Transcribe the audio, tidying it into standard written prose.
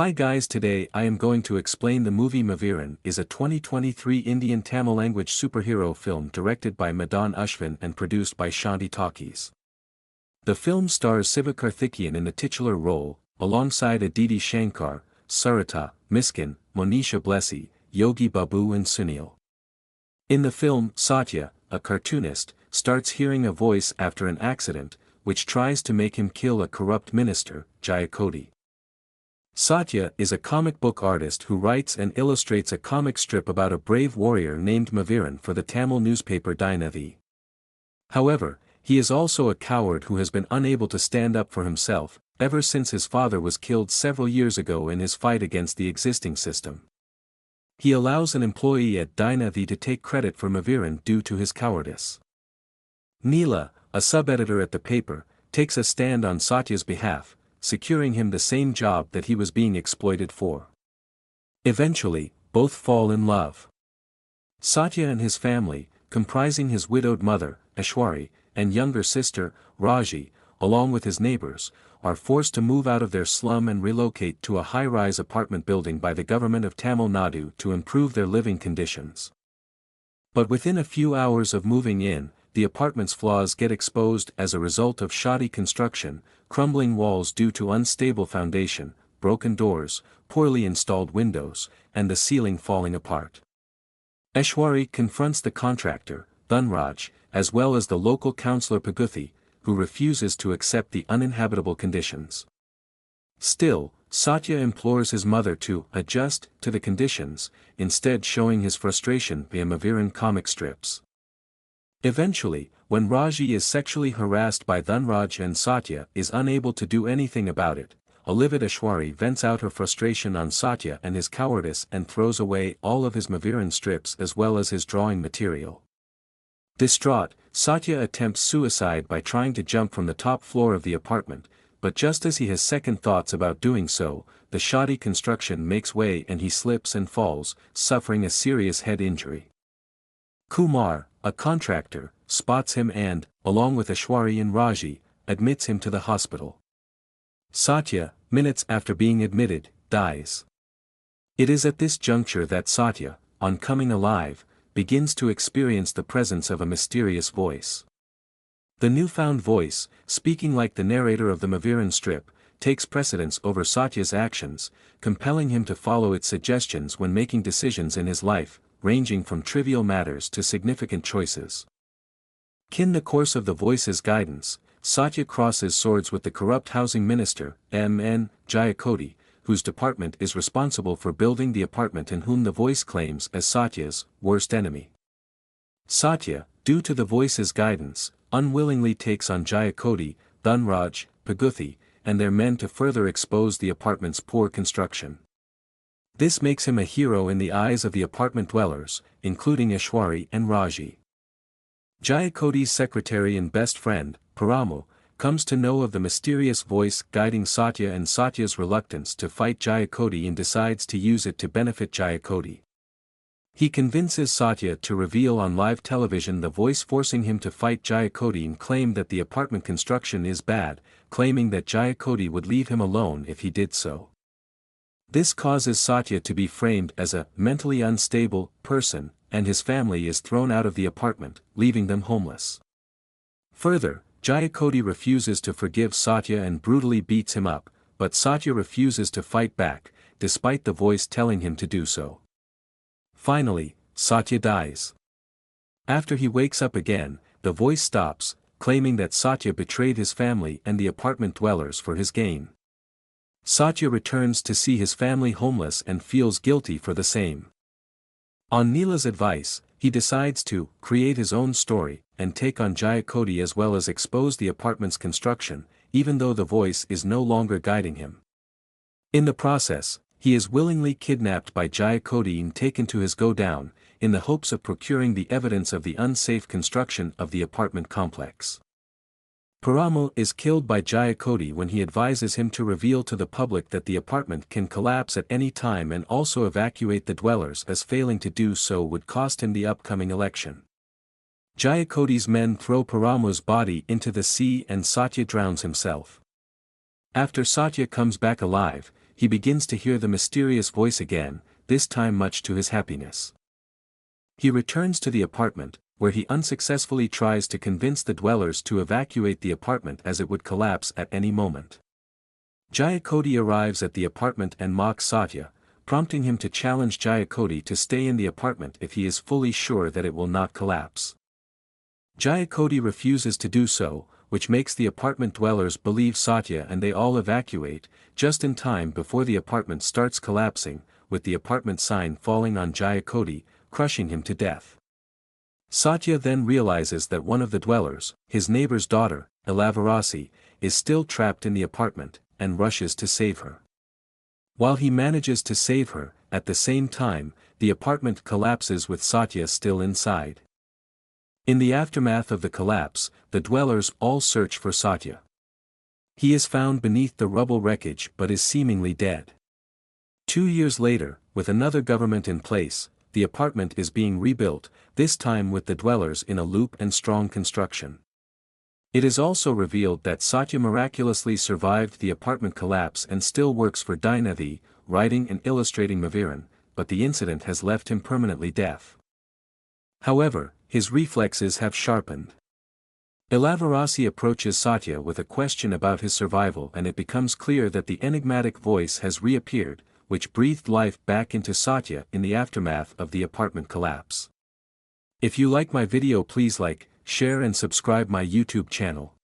Hi guys, today I am going to explain the movie Maveeran is a 2023 Indian Tamil language superhero film directed by Madan Ashwin and produced by Shanti Talkies. The film stars Sivakarthikeyan in the titular role, alongside Aditi Shankar, Sarita, Miskin, Monisha Blesi, Yogi Babu and Sunil. In the film, Satya, a cartoonist, starts hearing a voice after an accident, which tries to make him kill a corrupt minister, Jayakoti. Satya is a comic book artist who writes and illustrates a comic strip about a brave warrior named Maveeran for the Tamil newspaper Dainathi. However, he is also a coward who has been unable to stand up for himself, ever since his father was killed several years ago in his fight against the existing system. He allows an employee at Dainathi to take credit for Maveeran due to his cowardice. Neela, a sub-editor at the paper, takes a stand on Satya's behalf, securing him the same job that he was being exploited for. Eventually, both fall in love. Satya and his family, comprising his widowed mother, Aishwari, and younger sister, Raji, along with his neighbors, are forced to move out of their slum and relocate to a high-rise apartment building by the government of Tamil Nadu to improve their living conditions. But within a few hours of moving in, the apartment's flaws get exposed as a result of shoddy construction, crumbling walls due to unstable foundation, broken doors, poorly installed windows, and the ceiling falling apart. Aishwari confronts the contractor, Dhanraj, as well as the local councillor Paguthi, who refuses to accept the uninhabitable conditions. Still, Satya implores his mother to adjust to the conditions, instead showing his frustration via Maveeran comic strips. Eventually, when Raji is sexually harassed by Dhanraj and Satya is unable to do anything about it, a livid Aishwari vents out her frustration on Satya and his cowardice and throws away all of his Maveeran strips as well as his drawing material. Distraught, Satya attempts suicide by trying to jump from the top floor of the apartment, but just as he has second thoughts about doing so, the shoddy construction makes way and he slips and falls, suffering a serious head injury. Kumar, a contractor, spots him and, along with Aishwari and Raji, admits him to the hospital. Satya, minutes after being admitted, dies. It is at this juncture that Satya, on coming alive, begins to experience the presence of a mysterious voice. The newfound voice, speaking like the narrator of the Maveeran strip, takes precedence over Satya's actions, compelling him to follow its suggestions when making decisions in his life, ranging from trivial matters to significant choices. In the course of the voice's guidance, Satya crosses swords with the corrupt housing minister, M.N. Jayakoti, whose department is responsible for building the apartment and whom the voice claims as Satya's worst enemy. Satya, due to the voice's guidance, unwillingly takes on Jayakoti, Dhanraj, Paguthi, and their men to further expose the apartment's poor construction. This makes him a hero in the eyes of the apartment dwellers, including Aishwari and Raji. Jayakoti's secretary and best friend, Paramu, comes to know of the mysterious voice guiding Satya and Satya's reluctance to fight Jayakoti and decides to use it to benefit Jayakoti. He convinces Satya to reveal on live television the voice forcing him to fight Jayakoti and claim that the apartment construction is bad, claiming that Jayakoti would leave him alone if he did so. This causes Satya to be framed as a mentally unstable person, and his family is thrown out of the apartment, leaving them homeless. Further, Jayakoti refuses to forgive Satya and brutally beats him up, but Satya refuses to fight back, despite the voice telling him to do so. Finally, Satya dies. After he wakes up again, the voice stops, claiming that Satya betrayed his family and the apartment dwellers for his gain. Satya returns to see his family homeless and feels guilty for the same. On Neela's advice, he decides to create his own story and take on Jayakoti as well as expose the apartment's construction, even though the voice is no longer guiding him. In the process, he is willingly kidnapped by Jayakoti and taken to his go-down, in the hopes of procuring the evidence of the unsafe construction of the apartment complex. Paramu is killed by Jayakoti when he advises him to reveal to the public that the apartment can collapse at any time and also evacuate the dwellers, as failing to do so would cost him the upcoming election. Jayakoti's men throw Paramu's body into the sea and Satya drowns himself. After Satya comes back alive, he begins to hear the mysterious voice again, this time much to his happiness. He returns to the apartment, where he unsuccessfully tries to convince the dwellers to evacuate the apartment as it would collapse at any moment. Jayakoti arrives at the apartment and mocks Satya, prompting him to challenge Jayakoti to stay in the apartment if he is fully sure that it will not collapse. Jayakoti refuses to do so, which makes the apartment dwellers believe Satya and they all evacuate, just in time before the apartment starts collapsing, with the apartment sign falling on Jayakoti, crushing him to death. Satya then realizes that one of the dwellers, his neighbor's daughter, Ilavarasi, is still trapped in the apartment, and rushes to save her. While he manages to save her, at the same time, the apartment collapses with Satya still inside. In the aftermath of the collapse, the dwellers all search for Satya. He is found beneath the rubble wreckage but is seemingly dead. 2 years later, with another government in place, the apartment is being rebuilt, this time with the dwellers in a loop and strong construction. It is also revealed that Satya miraculously survived the apartment collapse and still works for Dynathy, writing and illustrating Maviran, but the incident has left him permanently deaf. However, his reflexes have sharpened. Ilavarasi approaches Satya with a question about his survival and it becomes clear that the enigmatic voice has reappeared, which breathed life back into Satya in the aftermath of the apartment collapse. If you like my video, please like, share and subscribe my YouTube channel.